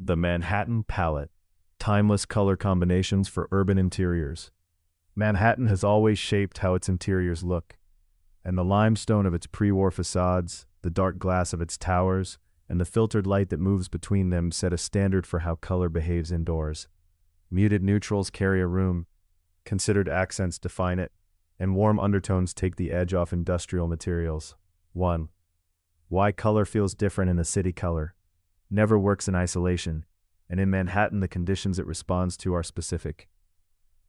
The Manhattan Palette. Timeless color combinations for urban interiors. Manhattan has always shaped how its interiors look, and the limestone of its pre-war facades, the dark glass of its towers, and the filtered light that moves between them set a standard for how color behaves indoors. Muted neutrals carry a room, considered accents define it, and warm undertones take the edge off industrial materials. 1. Why color feels different in a city color. Never works in isolation, and in Manhattan the conditions it responds to are specific.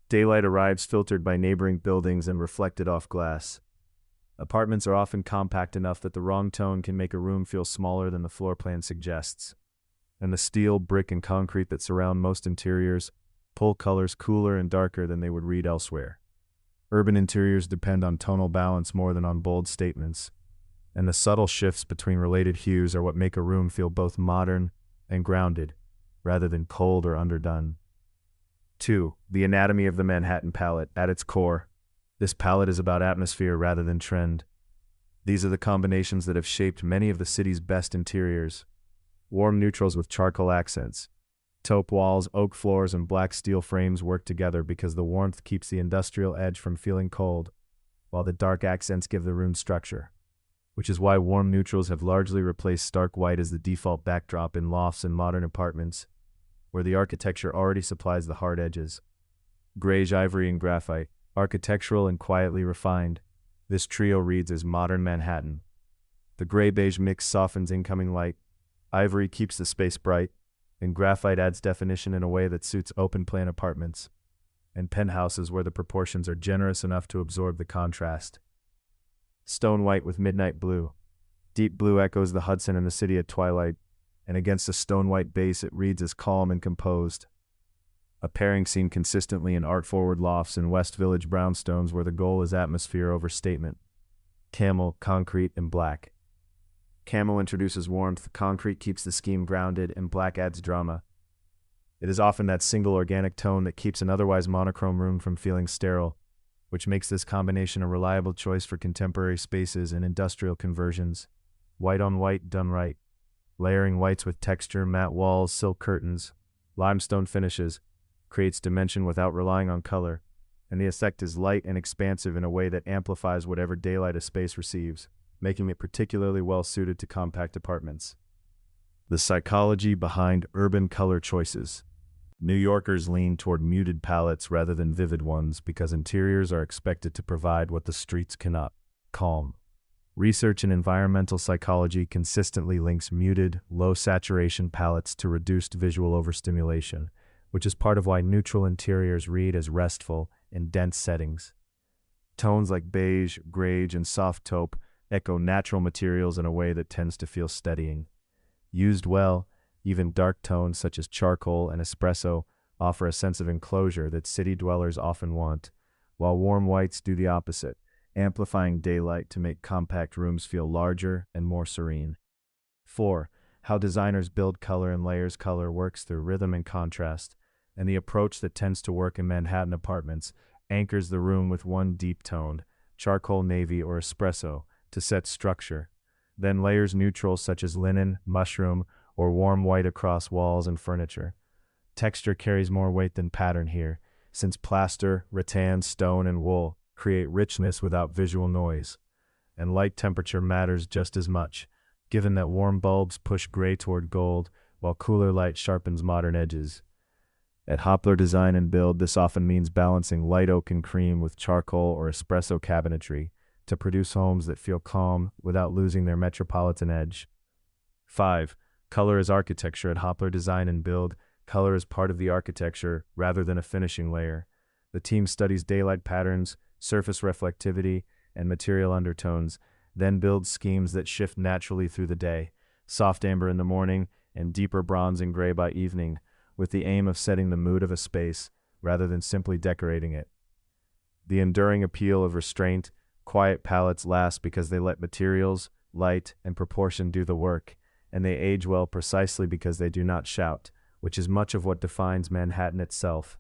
Daylight arrives filtered by neighboring buildings and reflected off glass. Apartments are often compact enough that the wrong tone can make a room feel smaller than the floor plan suggests. And the steel, brick, and concrete that surround most interiors pull colors cooler and darker than they would read elsewhere. Urban interiors depend on tonal balance more than on bold statements, and the subtle shifts between related hues are what make a room feel both modern and grounded, rather than cold or underdone. 2. The anatomy of the Manhattan palette. At its core, this palette is about atmosphere rather than trend. These are the combinations that have shaped many of the city's best interiors. Warm neutrals with charcoal accents. Taupe walls, oak floors, and black steel frames work together because the warmth keeps the industrial edge from feeling cold, while the dark accents give the room structure, which is why warm neutrals have largely replaced stark white as the default backdrop in lofts and modern apartments, where the architecture already supplies the hard edges. Grayish ivory and graphite, architectural and quietly refined. This trio reads as modern Manhattan. The gray-beige mix softens incoming light, ivory keeps the space bright, and graphite adds definition in a way that suits open-plan apartments and penthouses where the proportions are generous enough to absorb the contrast. Stone white with midnight blue. Deep blue echoes the Hudson and the city at twilight, and against a stone white base it reads as calm and composed. A pairing seen consistently in art-forward lofts in West Village brownstones where the goal is atmosphere over statement. Camel, concrete, and black. Camel introduces warmth, concrete keeps the scheme grounded, and black adds drama. It is often that single organic tone that keeps an otherwise monochrome room from feeling sterile, which makes this combination a reliable choice for contemporary spaces and industrial conversions. White on white done right. Layering whites with texture, matte walls, silk curtains, limestone finishes, creates dimension without relying on color, and the effect is light and expansive in a way that amplifies whatever daylight a space receives, making it particularly well suited to compact apartments. The psychology behind urban color choices. New Yorkers lean toward muted palettes rather than vivid ones because interiors are expected to provide what the streets cannot: calm. Research in environmental psychology consistently links muted, low-saturation palettes to reduced visual overstimulation, which is part of why neutral interiors read as restful in dense settings. Tones like beige, grayish, and soft taupe echo natural materials in a way that tends to feel steadying. Used well, even dark tones such as charcoal and espresso offer a sense of enclosure that city dwellers often want, while warm whites do the opposite, amplifying daylight to make compact rooms feel larger and more serene. 4. How designers build color and layers. Color works through rhythm and contrast, and the approach that tends to work in Manhattan apartments anchors the room with one deep-toned, charcoal navy or espresso to set structure, then layers neutrals such as linen, mushroom, or warm white across walls and furniture. Texture carries more weight than pattern here, since plaster, rattan, stone, and wool create richness without visual noise, and light temperature matters just as much, given that warm bulbs push gray toward gold, while cooler light sharpens modern edges. At Hopler Design and Build, this often means balancing light oak and cream with charcoal or espresso cabinetry to produce homes that feel calm without losing their metropolitan edge. 5. Color as architecture. At Hopler Design and Build, color is part of the architecture rather than a finishing layer. The team studies daylight patterns, surface reflectivity, and material undertones, then builds schemes that shift naturally through the day, soft amber in the morning and deeper bronze and gray by evening, with the aim of setting the mood of a space rather than simply decorating it. The enduring appeal of restraint, quiet palettes last because they let materials, light, and proportion do the work, and they age well precisely because they do not shout, which is much of what defines Manhattan itself.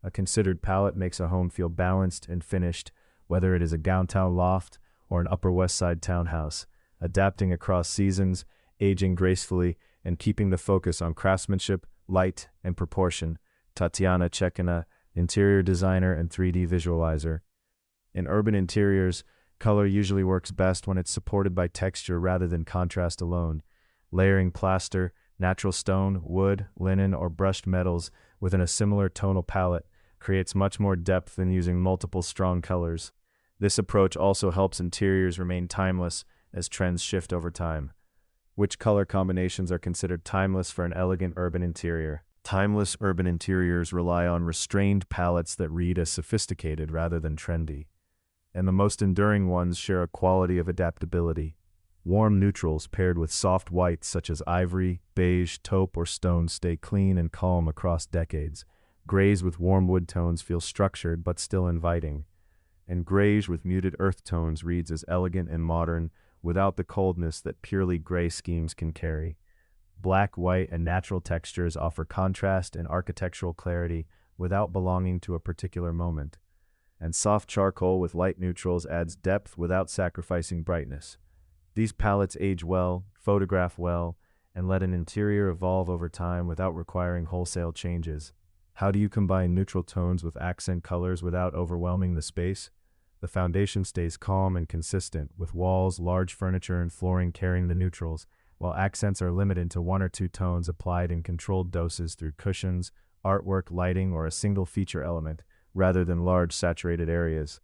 A considered palette makes a home feel balanced and finished, whether it is a downtown loft or an Upper West Side townhouse, adapting across seasons, aging gracefully, and keeping the focus on craftsmanship, Light and proportion. Tatiana Chekina, interior designer and 3D visualizer. In urban interiors, color usually works best when it's supported by texture rather than contrast alone. Layering plaster, natural stone, wood, linen, or brushed metals within a similar tonal palette creates much more depth than using multiple strong colors. This approach also helps interiors remain timeless as trends shift over time. Which color combinations are considered timeless for an elegant urban interior? Timeless urban interiors rely on restrained palettes that read as sophisticated rather than trendy. And the most enduring ones share a quality of adaptability. Warm neutrals paired with soft whites such as ivory, beige, taupe, or stone stay clean and calm across decades. Grays with warm wood tones feel structured but still inviting. And grays with muted earth tones reads as elegant and modern without the coldness that purely gray schemes can carry. Black, white, and natural textures offer contrast and architectural clarity without belonging to a particular moment. And soft charcoal with light neutrals adds depth without sacrificing brightness. These palettes age well, photograph well, and let an interior evolve over time without requiring wholesale changes. How do you combine neutral tones with accent colors without overwhelming the space? The foundation stays calm and consistent, with walls, large furniture, and flooring carrying the neutrals, while accents are limited to one or two tones applied in controlled doses through cushions, artwork, lighting, or a single feature element, rather than large saturated areas.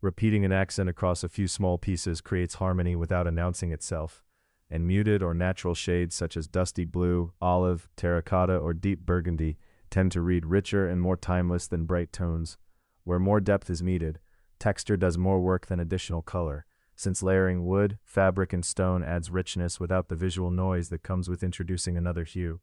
Repeating an accent across a few small pieces creates harmony without announcing itself, and muted or natural shades such as dusty blue, olive, terracotta, or deep burgundy tend to read richer and more timeless than bright tones. Where more depth is needed, texture does more work than additional color, since layering wood, fabric, and stone adds richness without the visual noise that comes with introducing another hue.